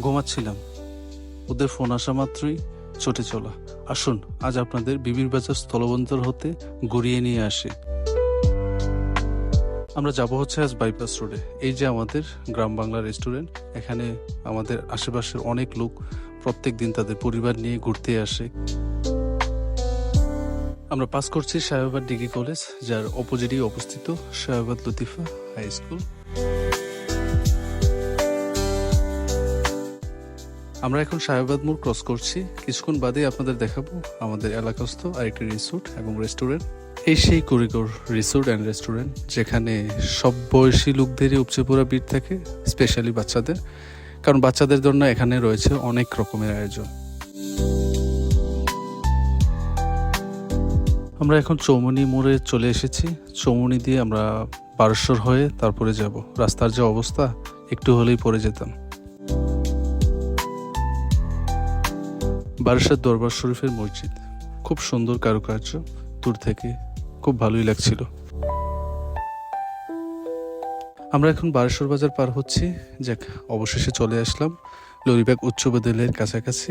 ঘুমাচ্ছিলাম, ওদের ফোন আসা মাত্রই ছুটে চলা। আসুন আজ আপনাদের বিবির বাজার স্থলবন্দর হতে ঘুরিয়ে নিয়ে আসি। আমরা যাব হচ্ছে আজ বাইপাস রোডে। এই যে আমাদের গ্রাম বাংলা রেস্টুরেন্ট, এখানে আমাদের আশেপাশের অনেক লোক প্রত্যেক দিন তাদের পরিবার নিয়ে ঘুরতে আসে। আমরা পাস করছি শাহবাগ ডিগ্রি কলেজ, যার অপোজিটেই অবস্থিত শাহবাগ লতিফা হাই স্কুল। আমরা এখন শাহবাগ মোড় ক্রস করছি। কিছুক্ষণ বাদে আপনাদের দেখাবো আমাদের এলাকাস্থ আরেকটি রিসোর্ট এবং রেস্টুরেন্ট। এই সেই কুড়িগড় রিসোর্ট অ্যান্ড রেস্টুরেন্ট, যেখানে সব বয়সী লোকদেরই উপচে পড়া ভিড় থাকে, স্পেশালি বাচ্চাদের, কারণ বাচ্চাদের জন্য এখানে রয়েছে অনেক রকমের আয়োজন। আমরা এখন চৌমনি মোড়ে চলে এসেছি। চৌমনি দিয়ে আমরা বারোশ্বর হয়ে তারপরে যাব। রাস্তার যে অবস্থা, একটু হলেই পড়ে যেতাম। বারাসাত দরবার শরীফের মসজিদ, খুব সুন্দর কারুকার্য, দূর থেকে খুব ভালোই লাগছিল। আমরা এখন বারাসর বাজার পার হচ্ছি। যাক, অবশেষে চলে আসলাম লরিবাগ উচ্চ বিদ্যালয়ের কাছাকাছি।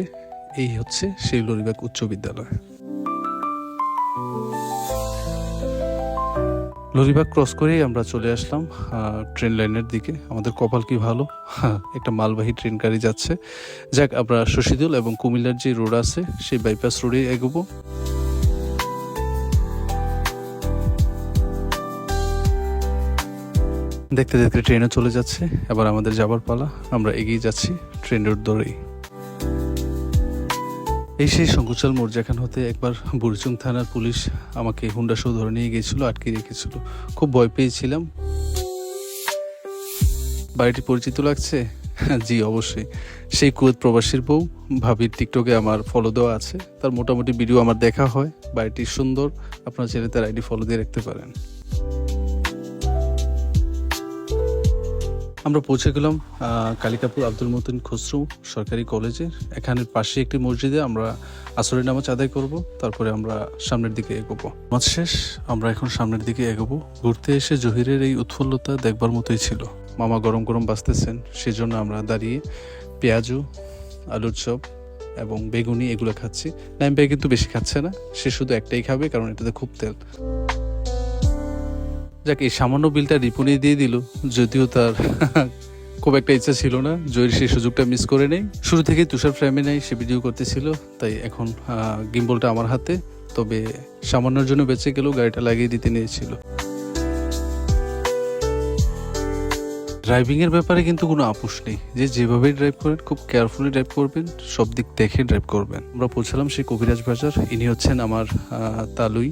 এই হচ্ছে সেই লরিবাগ উচ্চ বিদ্যালয়। লরিবাগ ক্রস করেই আমরা চলে আসলাম ট্রেন লাইনের দিকে। আমাদের কপাল কি ভালো, একটা মালবাহী ট্রেন গাড়ি যাচ্ছে। যাক, আমরা শশীদুল এবং কুমিল্লার যে রোড আছে সেই বাইপাস রোডে এগোবো। দেখতে দেখতে ট্রেনে চলে যাচ্ছে, এবার আমাদের যাবার পালা। আমরা এগিয়ে যাচ্ছি ট্রেনের দৌড়েই। এই সেই শঙ্কুচাল মোড়, যেখান হতে একবার বুড়িচুং থানার পুলিশ আমাকে হুন্ডা সহ ধরে নিয়ে গিয়েছিল, আটকে রেখেছিল। খুব ভয় পেয়েছিলাম। বাড়িটি পরিচিত লাগছে? জি, অবশ্যই। সেই কুয়েত প্রবাসীর বউ ভাবির টিকটকে আমার ফলো দেওয়া আছে, তার মোটামুটি ভিডিও আমার দেখা হয়। বাড়িটি সুন্দর, আপনারা চাইলে তার আইডি ফলো দিয়ে রাখতে পারেন। আমরা পৌঁছে গেলাম কালিকাপুর আব্দুল মতিন খসরু সরকারি কলেজের। এখানের পাশে একটি মসজিদে আমরা আসরের নামাজ আদায় করব, তারপরে আমরা সামনের দিকে এগোবো। নামাজ শেষ, আমরা এখন সামনের দিকে এগোবো। ঘুরতে এসে জহিরের এই উৎফুল্লতা দেখবার মতোই ছিল। মামা গরম গরম বাঁচতেছেন, সেজন্য আমরা দাঁড়িয়ে পেঁয়াজু, আলুর চপ এবং বেগুনি এগুলো খাচ্ছি। নাইম ভাই কিন্তু বেশি খাচ্ছে না, সে শুধু একটাই খাবে, কারণ এটাতে খুব তেল। যাক, এই সামান্য বিলটা রিপুনি দিয়ে দিল, যদিও তার খুব একটা ইচ্ছা ছিল না। জয়ের সেই সুযোগটা মিস করে নেই। শুরু থেকে তুষার ফ্রেমে নেই, সে ভিডিও করতেছিল, তাই এখন গিম্বলটা আমার হাতে। তবে সামান্যর জন্য বেঁচে গেলেও গাড়িটা লাগিয়ে দিতে নিয়েছিল। ড্রাইভিং এর ব্যাপারে কিন্তু কোনো আপোষ নেই, যে যেভাবেই ড্রাইভ করেন খুব কেয়ারফুলি ড্রাইভ করবেন, সব দিক দেখে ড্রাইভ করবেন। আমরা পৌঁছালাম সেই কবিরাজ বাজার। ইনি হচ্ছেন আমার তালুই।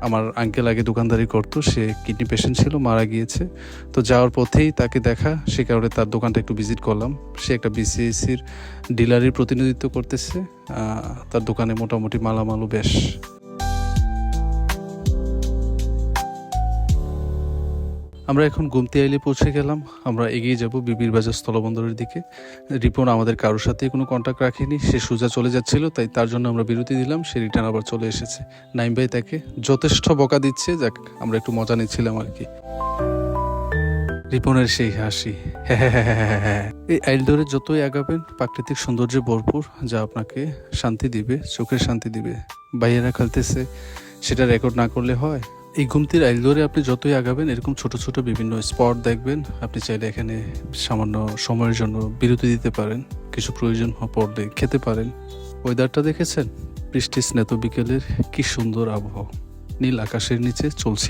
আমার আঙ্কেল আগে দোকানদারি করতো, সে কিডনি পেশেন্ট ছিল, মারা গিয়েছে। তো যাওয়ার পথেই তাকে দেখা, সে কারণে তার দোকানটা একটু ভিজিট করলাম। সে একটা বিসিএসির ডিলারের প্রতিনিধিত্ব করতেছে। তার দোকানে মোটামুটি মালামালও বেশ। আমরা এখন গুমতি আইলে পৌঁছে গেলাম। আমরা এগিয়ে যাব বিবির বাজার স্থলবন্দরের দিকে। রিপন আমাদের কারোর সাথে কোনো কন্ট্যাক্ট রাখেনি, সে সোজা চলে যাচ্ছিল, তাই তার জন্য আমরা বিরতি দিলাম। সে রিটার্ন আবার চলে এসেছে। নাইম ভাই তাকে যথেষ্ট বকা দিচ্ছে। যাক, আমরা একটু মজা নিচ্ছিলাম আর কি। রিপনের সেই হাসি, হ্যাঁ। এই আইল ধরে যতই আগাবেন, প্রাকৃতিক সৌন্দর্যে ভরপুর, যা আপনাকে শান্তি দিবে, চোখের শান্তি দিবে। ভাইয়েরা খেলতেছে, সেটা রেকর্ড না করলে হয়? এই গুমতির আইল ধরে আপনি যতই আগাবেন, এরকম ছোট ছোট বিভিন্ন স্পট দেখবেন। আপনি চাইলে এখানে সামান্য সময়ের জন্য বিরতি দিতে পারেন, কিছু প্রয়োজন পড়লে খেতে পারেন। ওয়েদারটা দেখেছেন? বৃষ্টি স্নেত বিকেলের কি সুন্দর আবহাওয়া, নীল আকাশের নিচে চলছি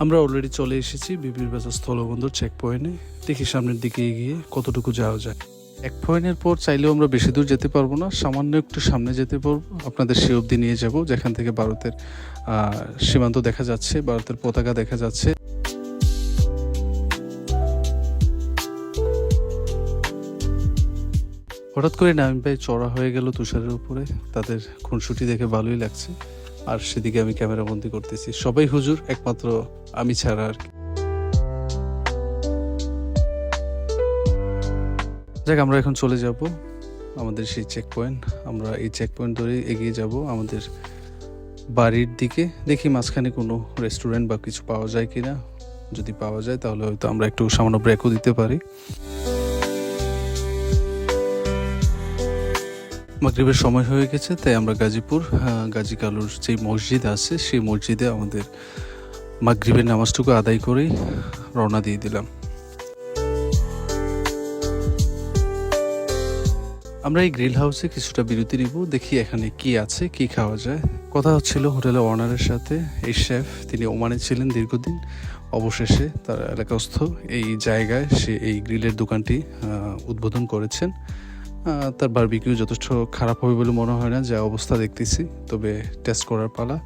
আমরা অলরেডি চলে এসেছি বিবির বাজার স্থলবন্দর চেক পয়েন্টে। দেখি সামনের দিকে এগিয়ে কতটুকু যাওয়া যায়। এক পয়েন্টের পর চাইলেও আমরা বেশি দূর যেতে পারবো না, সামান্য একটু সামনে যেতে পারবো। আপনাদের সে অবধি নিয়ে যাব, যেখান থেকে ভারতের সীমান্ত দেখা যাচ্ছে, ভারতের পতাকা দেখা যাচ্ছে। হঠাৎ করে নাইম ভাই চড়া হয়ে গেল তুষারের উপরে। তাদের খুনসুটি দেখে ভালোই লাগছে, আর সেদিকে আমি ক্যামেরা বন্দি করতেছি। সবাই হুজুর, একমাত্র আমি ছাড়া আর কি। যাক, আমরা এখন চলে যাব আমাদের সেই চেক পয়েন্ট। আমরা এই চেক পয়েন্ট ধরে এগিয়ে যাব আমাদের বাড়ির দিকে। দেখি মাঝখানে কোনো রেস্টুরেন্ট বা কিছু পাওয়া যায় কিনা। যদি পাওয়া যায় তাহলে হয়তো আমরা একটু সামান্য ব্রেকও দিতে পারি। মাগরিবের সময় হয়ে গেছে, তাই আমরা গাজীপুর গাজী কালুর যে মসজিদ আছে সেই মসজিদে আমাদের মাগরিবের নামাজটুকু আদায় করেই রওনা দিয়ে দিলাম। আমরা এই গ্রিল হাউসে কিছুটা বিরতি নিব, দেখি এখানে কি আছে, কি খাওয়া যায়। কথা হচ্ছিল হোটেলের ওনারের সাথে। এই শেফ, তিনি ওমানে ছিলেন দীর্ঘদিন, অবশেষে তার এলাকাস্থ এই জায়গায় সে এই গ্রিলের দোকানটি উদ্বোধন করেছেন। তার বারবিকিউ যথেষ্ট খারাপ হবে বলে মনে হয় না, যা অবস্থা দেখতেছি। তবে টেস্ট করার পালা।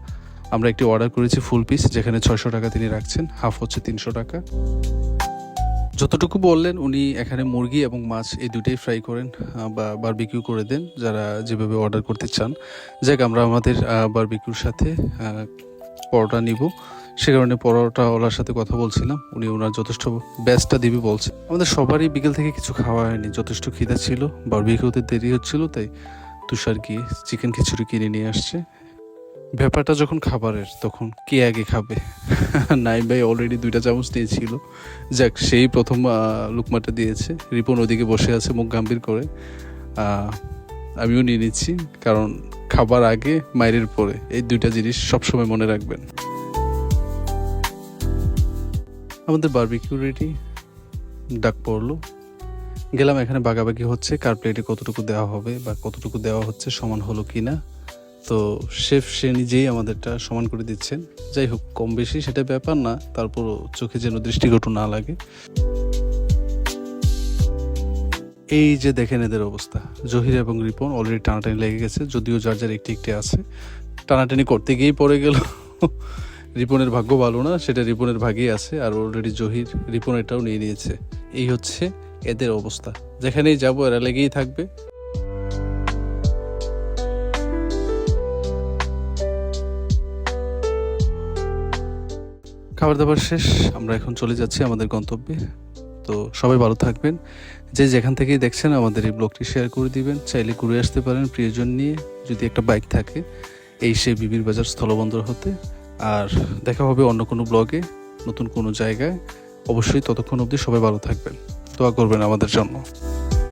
আমরা একটি অর্ডার করেছি ফুল পিস, যেখানে 600 টাকা তিনি রাখছেন, হাফ হচ্ছে 300 টাকা। যতটুকু বললেন উনি এখানে মুরগি এবং মাছ এই দুটাই ফ্রাই করেন বা বারবিকিউ করে দেন যারা যেভাবে অর্ডার করতে চান। যাক, আমরা আমাদের বারবিকিউর সাথে পরোটা নিব, সে কারণে পরোটাওয়ালার সাথে কথা বলছিলাম। উনি ওনার যথেষ্ট বেস্টটা দিবি বলছে। আমাদের সবারই বিকেল থেকে কিছু খাওয়া হয়নি, যথেষ্ট খিদা ছিল, বারবিকিউতে দেরি হচ্ছিল, তাই তুষার গিয়ে চিকেন খিচুড়ি কিনে নিয়ে আসছে। ব্যাপারটা যখন খাবারের, তখন কে আগে খাবে? নাইম ভাই অলরেডি 2টা চামচ দিয়েছিল। যাক, সেই প্রথম লুকমাটা দিয়েছে। রিপন ওদিকে বসে আছে মুখ গম্ভীর করে। আমিও নিয়ে নিচ্ছি, কারণ খাবার আগে মায়ের পরে, এই 2টা জিনিস সবসময় মনে রাখবেন। আমাদের বারবিকিউ রেডি, ডাক পড়লো, গেলাম। এখানে বাগাবাগি হচ্ছে কার প্লেটে কতটুকু দেওয়া হবে বা কতটুকু দেওয়া হচ্ছে, সমান হলো কি না। তো শেফ সে নিজেই আমাদেরটা সমান করে দিচ্ছেন। যাই হোক, কম বেশি সেটা ব্যাপার না, তারপরও চোখে যেন দৃষ্টিকটু না লাগে। এই যে দেখেন এদের অবস্থা, জহির এবং রিপন অলরেডি টানাটানি লেগে গেছে, যদিও যার যার একটি একটি আছে। টানাটানি করতে গিয়েই পড়ে গেল। রিপনের ভাগ্য ভালো না, সেটা রিপনের ভাগেই আছে। আর অলরেডি জহির রিপন এটাও নিয়ে নিয়েছে। এই হচ্ছে এদের অবস্থা, যেখানেই যাবো এরা লেগেই থাকবে। খাবার দাবার শেষ, আমরা এখন চলে যাচ্ছি আমাদের গন্তব্যে। তো সবাই ভালো থাকবেন, যে যেখান থেকেই দেখছেন আমাদের এই ব্লগটি শেয়ার করে দিবেন। চাইলে ঘুরে আসতে পারেন প্রিয়জন নিয়ে, যদি একটা বাইক থাকে, এই সেই বিবির বাজার স্থলবন্দর হতে। আর দেখা হবে অন্য কোনো ব্লগে, নতুন কোনো জায়গায়। অবশ্যই ততক্ষণ অবধি সবাই ভালো থাকবেন, দোয়া করবেন আমাদের জন্য।